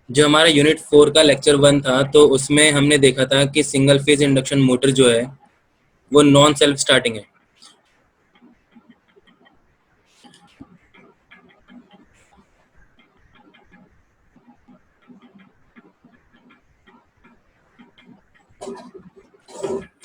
जो हमारा यूनिट 4 का लेक्चर 1 था, तो उसमें हमने देखा था कि सिंगल फेज इंडक्शन मोटर जो है वो नॉन सेल्फ स्टार्टिंग है।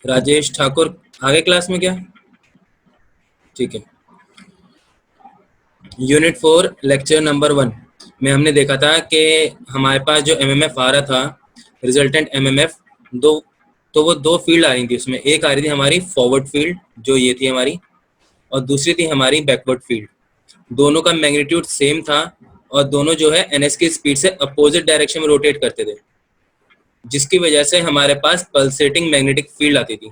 राजेश ठाकुर आगे क्लास में क्या? ठीक है। यूनिट 4 लेक्चर नंबर 1 में हमने देखा था कि हमारे पास जो एमएमएफ आ रहा था, रिजल्टेंट एमएमएफ, दो, तो वो दो फील्ड आ रही थी उसमें। एक आ रही थी हमारी फॉरवर्ड फील्ड जो ये थी हमारी, और दूसरी थी हमारी बैकवर्ड फील्ड। दोनों का मैग्नीट्यूड सेम था और दोनों जो है एनएस की स्पीड से अपोजिट डायरेक्शन में रोटेट करते थे, जिसकी वजह से हमारे पास पल्सेटिंग मैग्नेटिक फील्ड आती थी।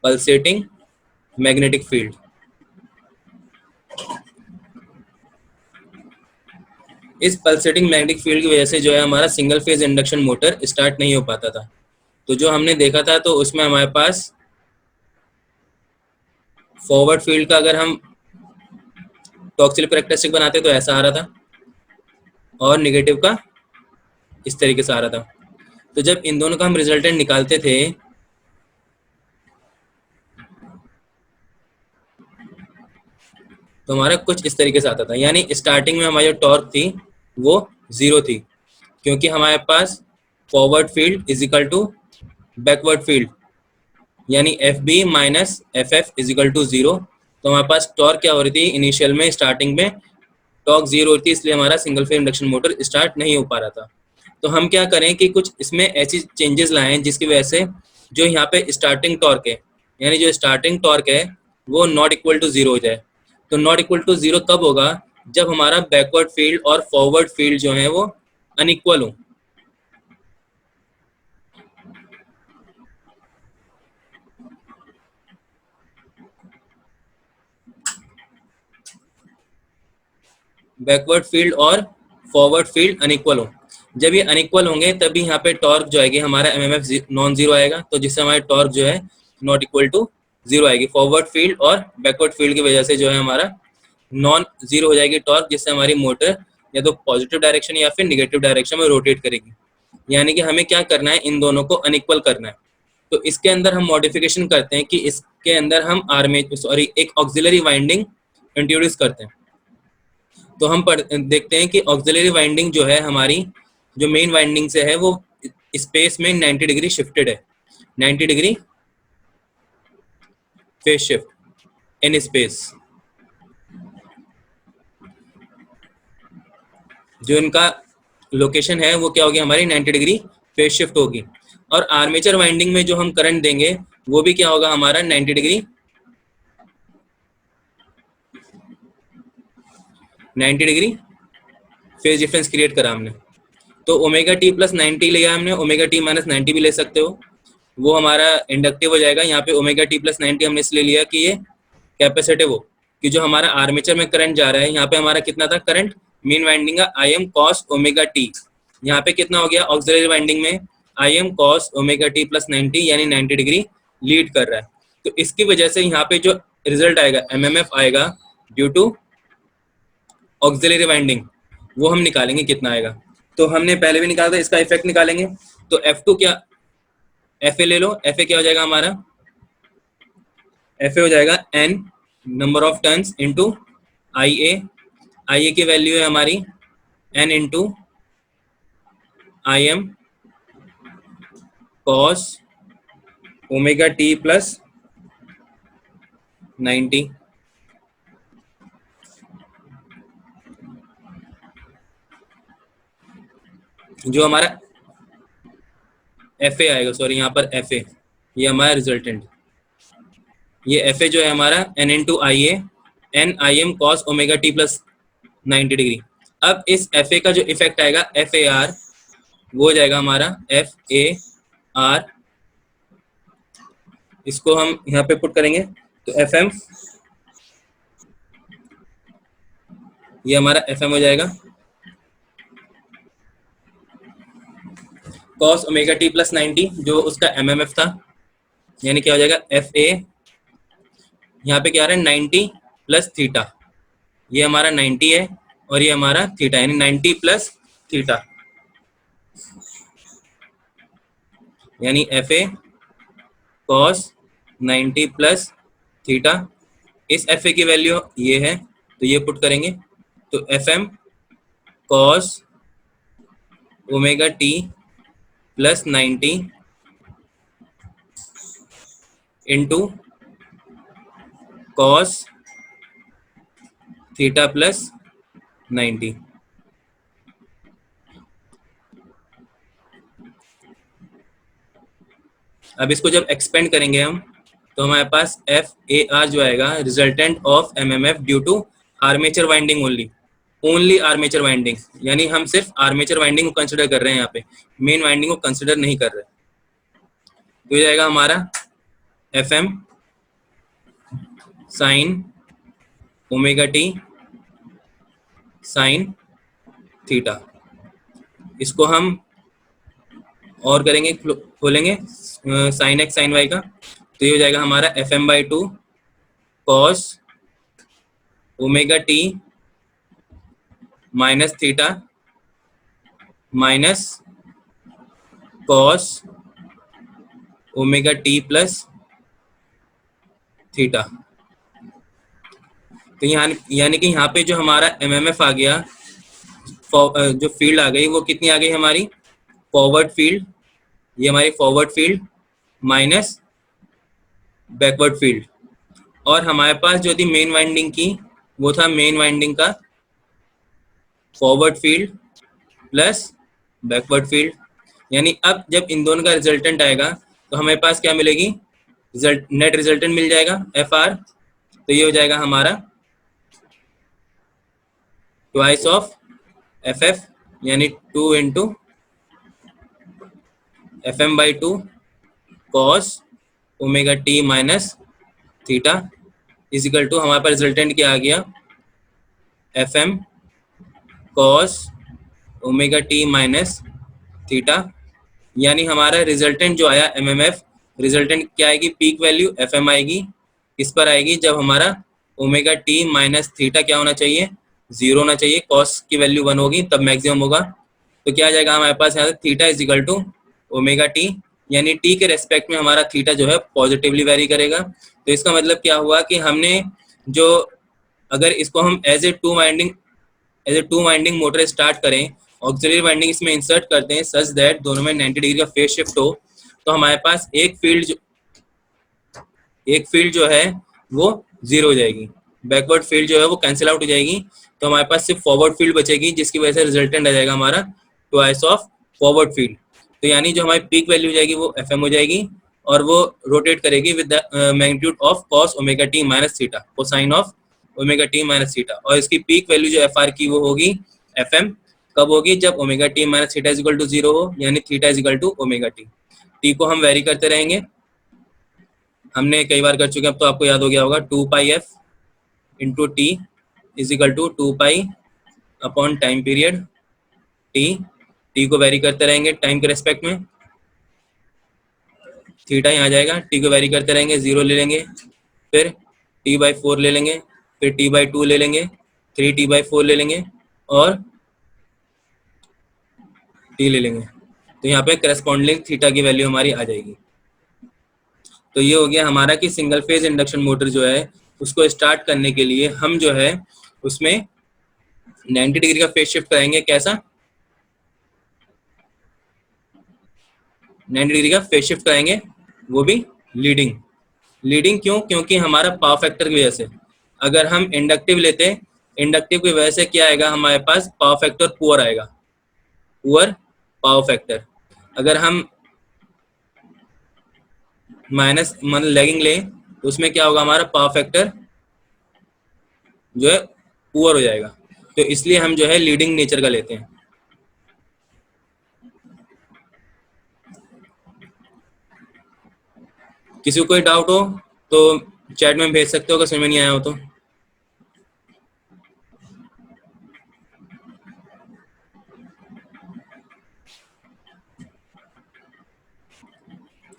Pulsating magnetic field. इस पल्सेटिंग मैग्नेटिक फील्ड की वजह से जो है हमारा single phase induction motor start नहीं हो पाता था। तो जो हमने देखा था, तो उसमें हमारे पास फॉरवर्ड फील्ड का अगर हम टॉक्सिल करेक्टरिस्टिक बनाते तो ऐसा आ रहा था, और नेगेटिव का इस तरीके से आ रहा था। तो जब इन दोनों का हम रिजल्टेंट निकालते थे, तो हमारा कुछ इस तरीके से आता था। यानी स्टार्टिंग में हमारी जो टॉर्क थी वो जीरो थी, क्योंकि हमारे पास forward field is equal to backward field, यानी F B minus F F is equal to zero. तो हमारे पास टॉर्क क्या हो रही थी इनिशियल में, स्टार्टिंग में टॉर्क जीरो होती है, इसलिए हमारा single phase induction motor start नहीं हो पा रहा था। तो हम क्या करें कि कुछ इसमें ऐसी चेंजेस लाएं जिसकी वजह से जो यहाँ पे स्टार्टिंग टॉर्क है, यानी जो स्टार्टिंग टॉर्क है वो नॉट इक्वल टू जीरो हो जाए। तो नॉट इक्वल टू जीरो कब होगा? जब हमारा बैकवर्ड फील्ड और फॉरवर्ड फील्ड जो है वो अनइक्वल हो। बैकवर्ड फील्ड और फॉरवर्ड फील्ड अनइक्वल हो। जब ये अनइक्वल होंगे तभी यहाँ पे टॉर्क जो आएगी हमारा एमएमएफ नॉन जीरो आएगा, तो जिससे हमारी टॉर्क जो है नॉट इक्वल टू जीरो आएगी। फॉरवर्ड फील्ड और बैकवर्ड फील्ड की वजह से जो है हमारा नॉन जीरो हो जाएगी टॉर्क, जिससे हमारी मोटर या तो पॉजिटिव डायरेक्शन या फिर निगेटिव डायरेक्शन में रोटेट करेगी। यानी कि हमें क्या करना है, इन दोनों को अनइक्वल करना है। तो इसके अंदर हम मॉडिफिकेशन करते हैं कि इसके अंदर हम एक ऑक्सिलरी वाइंडिंग इंट्रोड्यूस करते हैं। तो हम देखते हैं कि ऑक्सिलरी वाइंडिंग जो है हमारी, जो मेन वाइंडिंग से है वो स्पेस में 90 डिग्री शिफ्टेड है। 90 degree phase shift in space. जो इनका लोकेशन है वो क्या होगी हमारी 90 डिग्री फेज शिफ्ट होगी। और आर्मेचर वाइंडिंग में जो हम करंट देंगे वो भी क्या होगा हमारा 90 degree 90 degree phase difference create करा हमने। तो ओमेगा टी प्लस 90 लिया हमने, ओमेगा टी माइनस 90 भी ले सकते हो, वो हमारा इंडक्टिव हो जाएगा। यहाँ पे ओमेगा टी प्लस 90 हमने इसलिए लिया कि ये कैपेसिटिव हो, कि जो हमारा आर्मेचर में करंट जा रहा है, यहाँ पे हमारा कितना था करंट मेन वाइंडिंग का I am cos omega T, यहाँ पे कितना हो गया ऑक्सिलरी वाइंडिंग में I am cos omega T plus 90, यानी 90 डिग्री लीड कर रहा है। तो इसकी वजह से यहाँ पे जो रिजल्ट आएगा एमएमएफ आएगा ड्यू टू ऑक्सिलरी वाइंडिंग, वो हम निकालेंगे कितना आएगा। तो हमने पहले भी निकाला था, इसका इफेक्ट निकालेंगे। तो F2 क्या, FA ले लो। FA क्या हो जाएगा हमारा, FA हो जाएगा N number of turns into IA। IA की वैल्यू है हमारी N into IM cos omega T plus 90। जो हमारा FA आएगा, सॉरी यहाँ पर FA, ये हमारा रिजल्टेंट, ये FA जो है हमारा N into IA N IM cos omega T plus 90 degree. अब इस FA का जो इफेक्ट आएगा FAR, वो हो जाएगा हमारा FAR। इसको हम यहाँ पे पुट करेंगे तो FM, ये हमारा FM हो जाएगा कॉस ओमेगा टी प्लस 90, जो उसका MMF था, यानी क्या हो जाएगा FA, यहाँ पे क्या आ रहा है 90 प्लस थीटा, ये हमारा 90 है और ये हमारा थीटा, यानी 90 प्लस थीटा। यानी F A cos 90 plus theta. इस एफ ए की वैल्यू ये है, तो ये पुट करेंगे, तो F M cos omega T plus 90 into cos theta plus 90। अब इसको जब एक्सपेंड करेंगे हम, तो हमारे पास एफ ए आर जो आएगा resultant of M M F due to armature winding only, only armature winding, यानी हम सिर्फ आर्मेचर वाइंडिंग को कंसिडर कर रहे हैं यहाँ पे, मेन वाइंडिंग को कंसिडर नहीं कर रहे। तो ये जाएगा हमारा F M sine omega T sine theta. इसको हम और करेंगे, खोलेंगे साइन एक्स साइन वाई का, तो ये हो जाएगा हमारा F M by two cos omega T minus theta minus cos omega T plus theta. तो यहाँ यानी कि यहाँ पे जो हमारा एमएमएफ आ गया, जो फील्ड आ गई वो कितनी आ गई हमारी, फॉरवर्ड फील्ड, ये हमारी forward field minus backward field. और हमारे पास जो थी मेन वाइंडिंग की, वो था मेन वाइंडिंग का forward field plus backward field. यानी अब जब इन दोनों का रिजल्टेंट आएगा, तो हमारे पास क्या मिलेगी, नेट रिजल्टेंट मिल जाएगा एफ आर। तो ये हो जाएगा हमारा ट्वाइस ऑफ एफ एफ, यानी 2 into F M by two cos omega T minus theta equal to हमारे पास रिजल्टेंट क्या आ गया, F M cos omega T minus theta. यानी हमारा रिजल्टेंट जो आया एम एम एफ, रिजल्टेंट क्या आएगी, पीक वैल्यू एफ एम आएगी, इस पर आएगी जब हमारा ओमेगा टी माइनस थीटा क्या होना चाहिए, 0 होना चाहिए, कॉस की वैल्यू 1 होगी तब मैक्सिमम होगा। तो क्या आ जाएगा हमारे पास यहाँ से theta is equal to omega T, यानी टी के रेस्पेक्ट में हमारा थीटा जो है पॉजिटिवली वेरी करेगा। तो इसका मतलब क्या हुआ कि हमने जो, अगर इसको हम as a two winding motor start करें, ऑक्सिलरी वाइंडिंग इसमें इंसर्ट करते हैं सच दैट दोनों में 90 डिग्री का फेज शिफ्ट हो, तो हमारे पास एक फील्ड जो है वो 0 हो जाएगी, बैकवर्ड फील्ड जो है वो कैंसिल आउट हो जाएगी। तो हमारे पास सिर्फ फॉरवर्ड फील्ड बचेगी, जिसकी वजह से रिजल्टेंट आ जाएगा हमारा ट्वाइस ऑफ फॉरवर्ड फील्ड। तो यानी जो हमारी पीक वैल्यू हो जाएगी वो एफ एम हो जाएगी, और वो रोटेट करेगी with the magnitude of cos omega T minus theta, cosine of omega T minus theta. और इसकी पीक वैल्यू जो एफ आर की वो होगी एफ एम, कब होगी, जब omega T minus theta is equal to 0 हो, यानी theta is equal to omega T. T को हम वेरी करते रहेंगे, हमने कई बार कर चुके हैं, अब तो आपको याद हो गया होगा, 2 pi F into T is equal to 2 pi upon time period T. T को वेरी करते रहेंगे टाइम के रेस्पेक्ट में, थीटा यहाँ आ जाएगा, टी को वेरी करते रहेंगे, 0 ले लेंगे, फिर टी बाई 4 ले लेंगे, फिर टी बाई 2 ले लेंगे, 3 टी बाई 4 ले लेंगे, और टी ले लेंगे। तो यहाँ पे करस्पॉन्डिंग थीटा की वैल्यू हमारी आ जाएगी। तो ये हो गया हमारा कि सिंगल फेज इंडक्शन मोटर जो है उसको स्टार्ट करने के लिए हम जो है उसमें 90 डिग्री का फेज शिफ्ट कराएंगे। कैसा, 90 डिग्री का फेज शिफ्ट कराएंगे, वो भी लीडिंग। लीडिंग क्यों, क्योंकि हमारा पावर फैक्टर की वजह से, अगर हम इंडक्टिव लेते, इंडक्टिव की वजह से क्या आएगा हमारे पास, पावर फैक्टर पुअर आएगा, पुअर पावर फैक्टर। अगर हम माइनस मतलब लैगिंग लें, तो उसमें क्या होगा, हमारा पावर फैक्टर जो है पुअर हो जाएगा। तो इसलिए हम जो है लीडिंग नेचर का लेते हैं। किसी को कोई डाउट हो तो चैट में भेज सकते हो, अगर समझ में नहीं आया हो तो।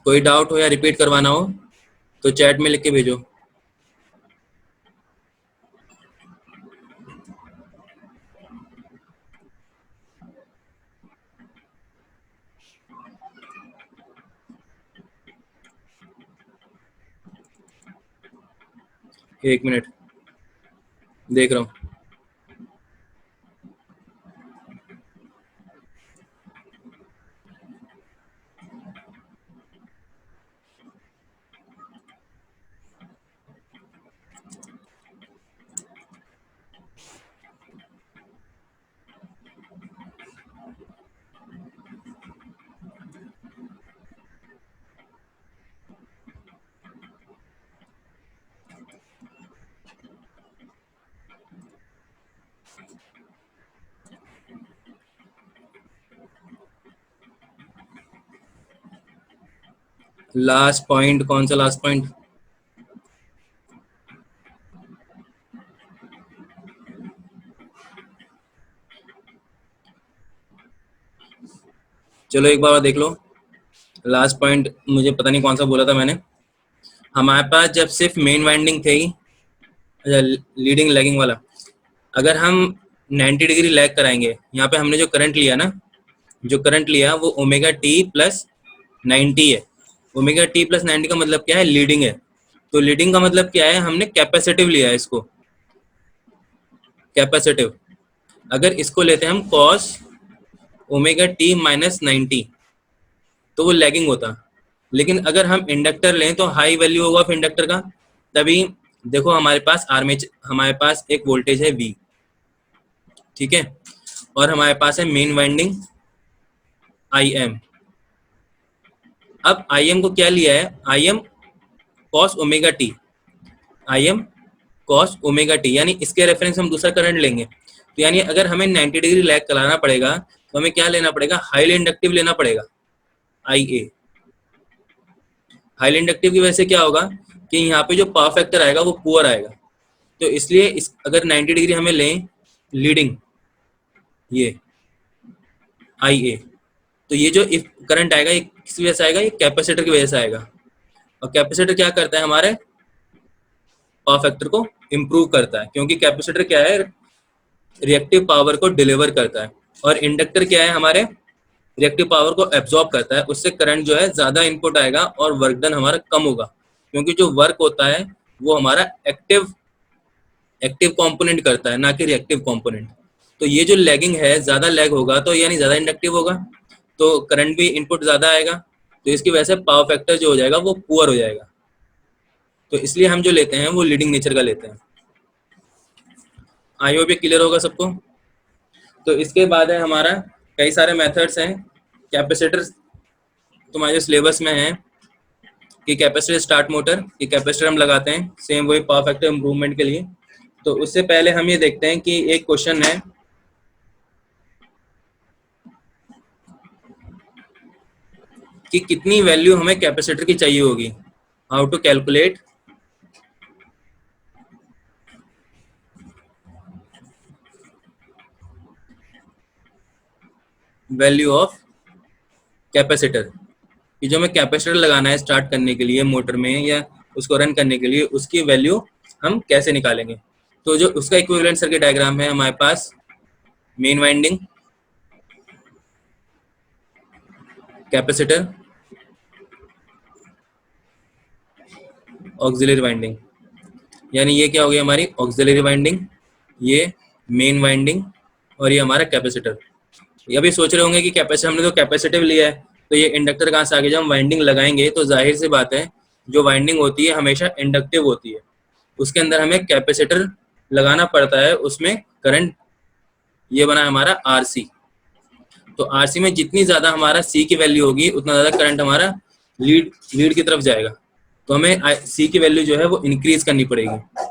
कोई डाउट हो या रिपीट करवाना हो तो चैट में लिख के भेजो। एक मिनट देख रहा हूँ। लास्ट पॉइंट कौन सा लास्ट पॉइंट? चलो एक बार देख लो। लास्ट पॉइंट मुझे पता नहीं कौन सा बोला था मैंने। हमारे पास जब सिर्फ मेन वाइंडिंग थी, लीडिंग लैगिंग वाला, अगर हम 90 डिग्री लैग कराएंगे, यहाँ पे हमने जो करंट लिया ना, जो करंट लिया वो ओमेगा टी प्लस 90 है। ओमेगा टी प्लस 90 का मतलब क्या है? लीडिंग है। तो लीडिंग का मतलब क्या है? हमने कैपेसिटिव लिया है इसको, कैपेसिटिव। अगर इसको लेते हैं हम कॉस ओमेगा टी माइनस 90 तो वो लैगिंग होता। लेकिन अगर हम इंडक्टर लें तो हाई वैल्यू होगा ऑफ इंडक्टर का। तभी देखो हमारे पास आर्मेचर, हमारे पास एक वोल्टेज है V, ठीक है, और हमारे पास है मेन वाइंडिंग IM। अब IM को क्या लिया है? IM cos omega T, IM cos omega T, यानी इसके रेफरेंस हम दूसरा करंट लेंगे। तो यानी अगर हमें 90 डिग्री लैग कराना पड़ेगा तो हमें क्या लेना पड़ेगा? हाईली इंडक्टिव लेना पड़ेगा, IA। हाईली इंडक्टिव की वजह से क्या होगा कि यहाँ पे जो पावर फैक्टर आएगा वो पुअर आएगा। तो इसलिए अगर 90 डिग्री हमें लें लीडिंग, ये IA, तो ये जो करंट आएगा ये किस वजह से आएगा? ये कैपेसिटर की वजह से आएगा। और कैपेसिटर क्या करता है? हमारे पावर फैक्टर को इम्प्रूव करता है, क्योंकि कैपेसिटर क्या है? रिएक्टिव पावर को डिलीवर करता है। और इंडक्टर क्या है? हमारे रिएक्टिव पावर को एब्जॉर्ब करता है। उससे करंट जो है ज्यादा इनपुट आएगा और वर्क डन हमारा कम होगा, क्योंकि जो वर्क होता है वो हमारा एक्टिव कंपोनेंट करता है, ना कि रिएक्टिव कंपोनेंट। तो ये जो लैगिंग है, ज्यादा लैग होगा तो यानी ज्यादा इंडक्टिव होगा, तो करंट भी इनपुट ज्यादा आएगा, तो इसकी वजह से पावर फैक्टर जो हो जाएगा वो पुअर हो जाएगा। तो इसलिए हम जो लेते हैं वो लीडिंग नेचर का लेते हैं। आई होप ये क्लियर होगा सबको। तो इसके बाद है हमारा कई सारे मेथड्स हैं। कैपेसिटर तुम्हारे सिलेबस में है कि कैपेसिटर स्टार्ट मोटर, कि कैपेसिटर हम लगाते हैं सेम वही पावर फैक्टर इम्प्रूवमेंट के लिए। तो उससे पहले हम ये देखते हैं कि एक क्वेश्चन है कि कितनी वैल्यू हमें कैपेसिटर की चाहिए होगी। How to calculate value of capacitor, कि जो हमें कैपेसिटर लगाना है स्टार्ट करने के लिए मोटर में या उसको रन करने के लिए, उसकी वैल्यू हम कैसे निकालेंगे। तो जो उसका इक्विवेलेंट सर्किट डायग्राम है हमारे पास, main winding, capacitor, auxiliary winding. यानी ये क्या हो गई हमारी ऑक्सिलरी वाइंडिंग, ये मेन वाइंडिंग, और ये हमारा कैपेसिटर। ये अभी सोच रहे होंगे कि कैपेसिटर हमने तो कैपेसिटिव लिया है, तो ये इंडक्टर कहाँ से आ गया? जब हम वाइंडिंग लगाएंगे तो जाहिर सी बात है जो वाइंडिंग होती है हमेशा इंडक्टिव होती है, उसके अंदर हमें कैपेसिटर लगाना पड़ता है। उसमें करंट ये बना हमारा आरसी। तो आरसी में जितनी ज्यादा हमारा सी की वैल्यू होगी उतना ज्यादा करंट हमारा लीड की तरफ जाएगा। तो हमें सी की वैल्यू जो है वो इंक्रीज करनी पड़ेगी।